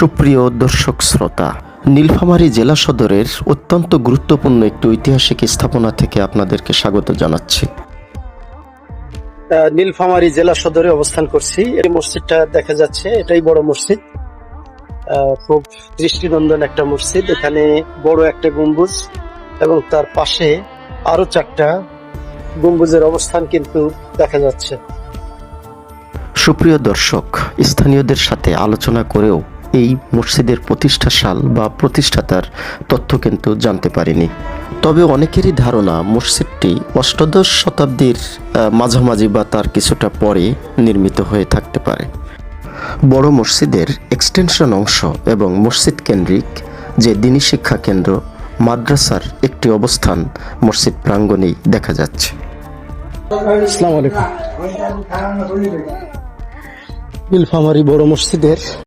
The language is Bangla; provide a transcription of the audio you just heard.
সুপ্রিয় দর্শক শ্রোতা, নীলফামারী জেলা সদরের অত্যন্ত গুরুত্বপূর্ণ একটি ঐতিহাসিক স্থাপনা থেকে আপনাদেরকে স্বাগত জানাচ্ছি। নীলফামারী জেলা সদরে অবস্থান করছি। এই মসজিদটা দেখা যাচ্ছে, এটাই বড় মসজিদ। খুব দৃষ্টিনন্দন একটা মসজিদ। এখানে বড় একটা গম্বুজ এবং তার পাশে আরো 4টা গম্বুজের অবস্থান কিন্তু দেখা যাচ্ছে। সুপ্রিয় দর্শক, স্থানীয়দের সাথে আলোচনা করেও এই মসজিদের প্রতিষ্ঠা সাল বা প্রতিষ্ঠাতার তথ্য কিন্তু জানতে পারিনি। তবে অনেকেরই ধারণা মসজিদটি অষ্টাদশ শতাব্দীর মাঝামাঝি বা তার কিছুটা পরে নির্মিত হয়ে থাকতে পারে। বড় মসজিদের এক্সটেনশন অংশ এবং মসজিদ কেন্দ্রিক যে দ্বীনি শিক্ষা কেন্দ্র মাদ্রাসার একটি অবস্থান মসজিদ প্রাঙ্গণেই দেখা যাচ্ছে। আসসালামু আলাইকুম। নীলফামারী বড় মসজিদের